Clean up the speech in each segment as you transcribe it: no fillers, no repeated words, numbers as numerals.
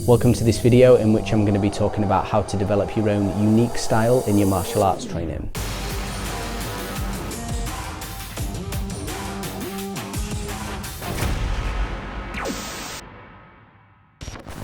Welcome to this video in which I'm going to be talking about how to develop your own unique style in your martial arts training.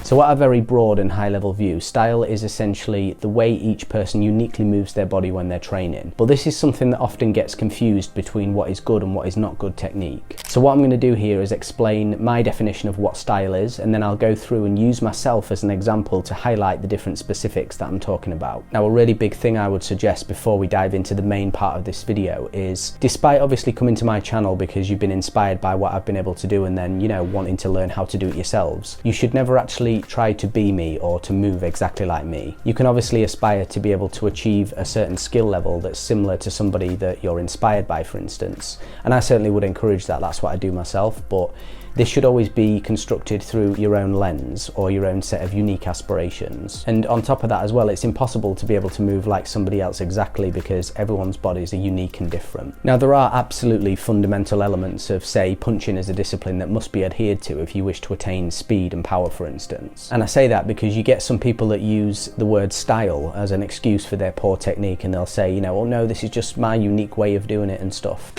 So at a very broad and high level view, style is essentially the way each person uniquely moves their body when they're training. But this is something that often gets confused between what is good and what is not good technique. So what I'm going to do here is explain my definition of what style is, and then I'll go through and use myself as an example to highlight the different specifics that I'm talking about. Now, a really big thing I would suggest before we dive into the main part of this video is, despite obviously coming to my channel because you've been inspired by what I've been able to do and then, wanting to learn how to do it yourselves, you should never actually try to be me or to move exactly like me. You can obviously aspire to be able to achieve a certain skill level that's similar to somebody that you're inspired by, for instance, and I certainly would encourage that. That's what I do myself, but this should always be constructed through your own lens or your own set of unique aspirations. And on top of that as well, it's impossible to be able to move like somebody else exactly because everyone's bodies are unique and different. Now, there are absolutely fundamental elements of, say, punching as a discipline that must be adhered to if you wish to attain speed and power, for instance. And I say that because you get some people that use the word style as an excuse for their poor technique, and they'll say, oh no, this is just my unique way of doing it and stuff.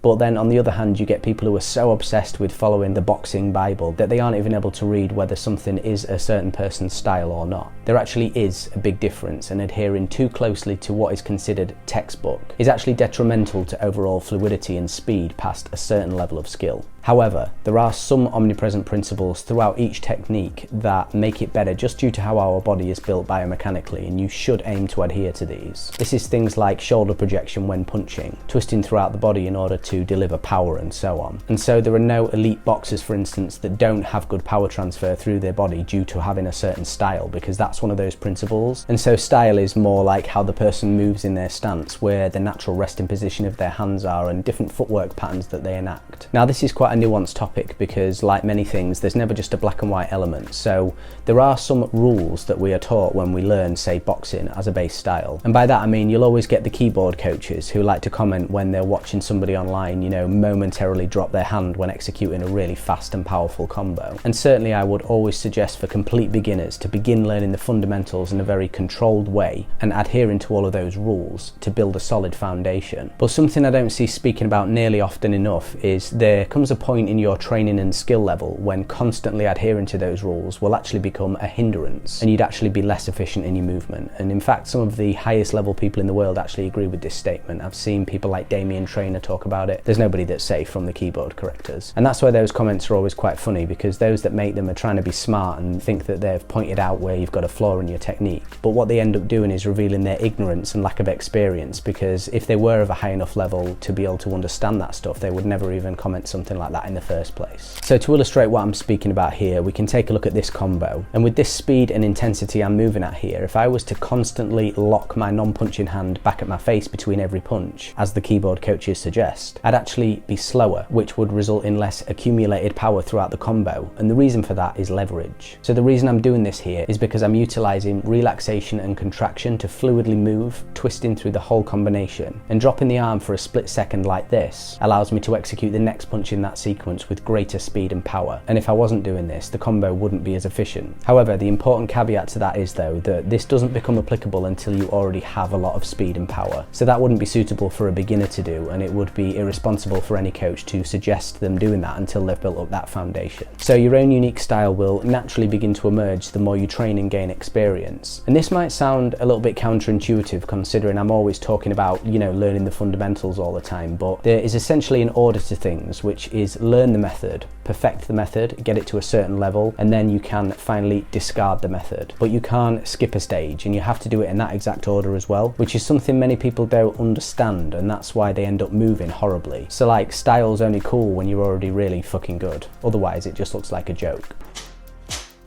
But then on the other hand, you get people who are so obsessed with following the boxing Bible that they aren't even able to read whether something is a certain person's style or not. There actually is a big difference, and adhering too closely to what is considered textbook is actually detrimental to overall fluidity and speed past a certain level of skill. However, there are some omnipresent principles throughout each technique that make it better just due to how our body is built biomechanically, and you should aim to adhere to these. This is things like shoulder projection when punching, twisting throughout the body in order to deliver power, and so on. And so there are no elite boxers, for instance, that don't have good power transfer through their body due to having a certain style, because that's one of those principles. And so style is more like how the person moves in their stance, where the natural resting position of their hands are, and different footwork patterns that they enact. Now, this is quite a nuanced topic because, like many things, there's never just a black and white element. So there are some rules that we are taught when we learn, say, boxing as a base style. And by that I mean you'll always get the keyboard coaches who like to comment when they're watching somebody online, momentarily drop their hand when executing a really fast and powerful combo. And certainly I would always suggest for complete beginners to begin learning the fundamentals in a very controlled way and adhering to all of those rules to build a solid foundation. But something I don't see speaking about nearly often enough is there comes a point in your training and skill level when constantly adhering to those rules will actually become a hindrance, and you'd actually be less efficient in your movement. And in fact, some of the highest level people in the world actually agree with this statement. I've seen people like Damien Trainer talk about it. There's nobody that's safe from the keyboard correctors. And that's why those comments are always quite funny, because those that make them are trying to be smart and think that they've pointed out where you've got a flaw in your technique. But what they end up doing is revealing their ignorance and lack of experience, because if they were of a high enough level to be able to understand that stuff, they would never even comment something like that in the first place. So to illustrate what I'm speaking about here, we can take a look at this combo. And with this speed and intensity I'm moving at here, if I was to constantly lock my non-punching hand back at my face between every punch, as the keyboard coaches suggest, I'd actually be slower, which would result in less accumulated power throughout the combo. And the reason for that is leverage. So the reason I'm doing this here is because I'm utilizing relaxation and contraction to fluidly move, twisting through the whole combination. And dropping the arm for a split second like this allows me to execute the next punch in that sequence with greater speed and power. And if I wasn't doing this, the combo wouldn't be as efficient. However, the important caveat to that is, though, that this doesn't become applicable until you already have a lot of speed and power. So that wouldn't be suitable for a beginner to do, and it would be irresponsible for any coach to suggest them doing that until they've built up that foundation. So your own unique style will naturally begin to emerge the more you train and gain experience. And this might sound a little bit counterintuitive, considering I'm always talking about, learning the fundamentals all the time, but there is essentially an order to things, which is learn the method, perfect the method, get it to a certain level, and then you can finally discard the method. But you can't skip a stage, and you have to do it in that exact order as well, which is something many people don't understand, and that's why they end up moving horribly. So like, style's only cool when you're already really fucking good. Otherwise it just looks like a joke.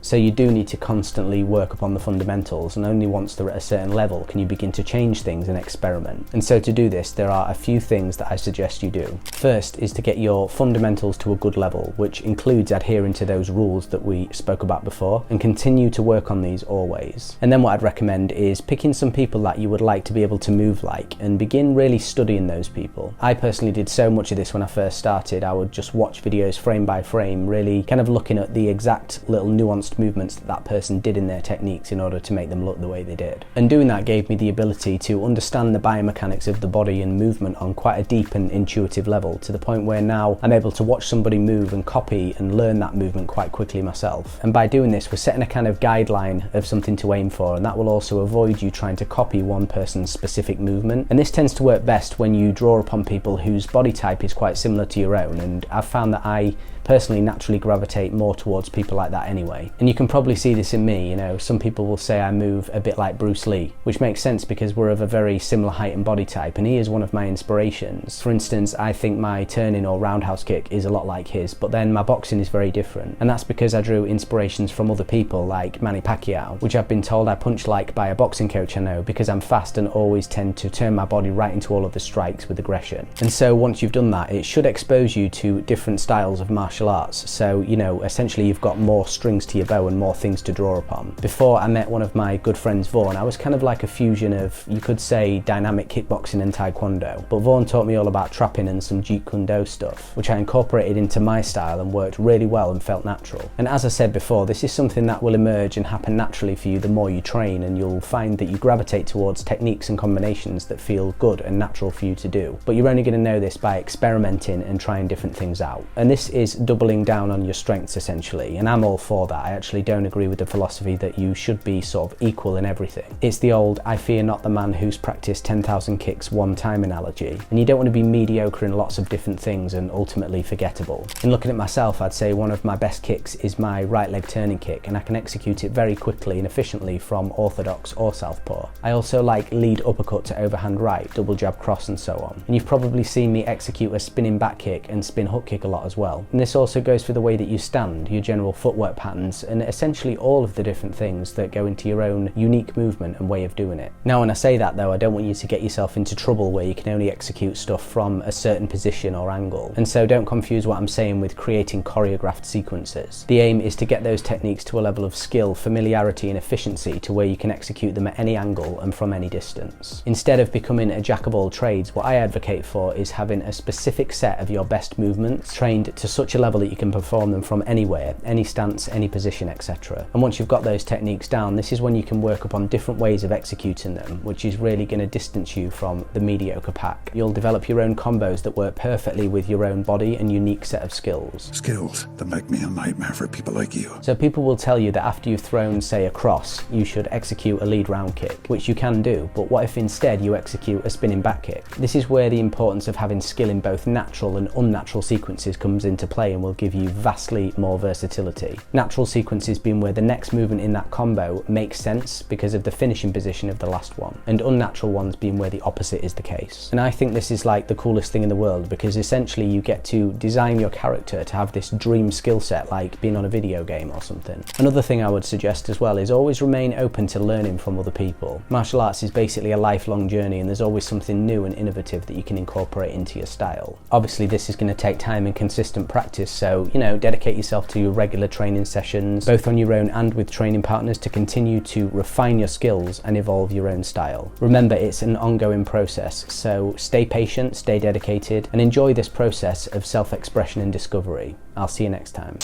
So you do need to constantly work upon the fundamentals, and only once they're at a certain level can you begin to change things and experiment. And so to do this, there are a few things that I suggest you do. First is to get your fundamentals to a good level, which includes adhering to those rules that we spoke about before, and continue to work on these always. And then what I'd recommend is picking some people that you would like to be able to move like, and begin really studying those people. I personally did so much of this when I first started. I would just watch videos frame by frame, really kind of looking at the exact little nuanced movements that that person did in their techniques in order to make them look the way they did. And doing that gave me the ability to understand the biomechanics of the body and movement on quite a deep and intuitive level, to the point where now I'm able to watch somebody move and copy and learn that movement quite quickly myself. And by doing this, we're setting a kind of guideline of something to aim for, and that will also avoid you trying to copy one person's specific movement. And this tends to work best when you draw upon people whose body type is quite similar to your own, and I've found that I personally naturally gravitate more towards people like that anyway. And you can probably see this in me, you know, some people will say I move a bit like Bruce Lee, which makes sense because we're of a very similar height and body type, and he is one of my inspirations. For instance, I think my turning or roundhouse kick is a lot like his, but then my boxing is very different, and that's because I drew inspirations from other people like Manny Pacquiao, which I've been told I punch like by a boxing coach I know, because I'm fast and always tend to turn my body right into all of the strikes with aggression. And so once you've done that, it should expose you to different styles of martial arts. So, you know, essentially you've got more strings to your bow and more things to draw upon. Before I met one of my good friends, Vaughan, I was kind of like a fusion of, you could say, dynamic kickboxing and taekwondo. But Vaughan taught me all about trapping and some jeet kune do stuff, which I incorporated into my style and worked really well and felt natural. And as I said before, this is something that will emerge and happen naturally for you the more you train, and you'll find that you gravitate towards techniques and combinations that feel good and natural for you to do. But you're only going to know this by experimenting and trying different things out. And this is doubling down on your strengths essentially, and I'm all for that. I actually don't agree with the philosophy that you should be sort of equal in everything. It's the old "I fear not the man who's practiced 10,000 kicks one time" analogy, and you don't want to be mediocre in lots of different things and ultimately forgettable. In looking at myself, I'd say one of my best kicks is my right leg turning kick, and I can execute it very quickly and efficiently from orthodox or southpaw. I also like lead uppercut to overhand right, double jab cross, and so on. And you've probably seen me execute a spinning back kick and spin hook kick a lot as well. And this also goes for the way that you stand, your general footwork patterns, and essentially all of the different things that go into your own unique movement and way of doing it. Now, when I say that though, I don't want you to get yourself into trouble where you can only execute stuff from a certain position or angle. And so don't confuse what I'm saying with creating choreographed sequences. The aim is to get those techniques to a level of skill, familiarity, and efficiency to where you can execute them at any angle and from any distance. Instead of becoming a jack of all trades, what I advocate for is having a specific set of your best movements trained to such a level that you can perform them from anywhere, any stance, any position, etc. And once you've got those techniques down, this is when you can work upon different ways of executing them, which is really going to distance you from the mediocre pack. You'll develop your own combos that work perfectly with your own body and unique set of skills. Skills that make me a nightmare for people like you. So people will tell you that after you've thrown, say, a cross, you should execute a lead round kick, which you can do, but what if instead you execute a spinning back kick? This is where the importance of having skill in both natural and unnatural sequences comes into play and will give you vastly more versatility. Natural sequences being where the next movement in that combo makes sense because of the finishing position of the last one, and unnatural ones being where the opposite is the case. And I think this is like the coolest thing in the world, because essentially you get to design your character to have this dream skill set, like being on a video game or something. Another thing I would suggest as well is always remain open to learning from other people. Martial arts is basically a lifelong journey, and there's always something new and innovative that you can incorporate into your style. Obviously this is going to take time and consistent practice, so you know, dedicate yourself to your regular training sessions, both on your own and with training partners, to continue to refine your skills and evolve your own style. Remember, it's an ongoing process, so stay patient, stay dedicated, and enjoy this process of self-expression and discovery. I'll see you next time.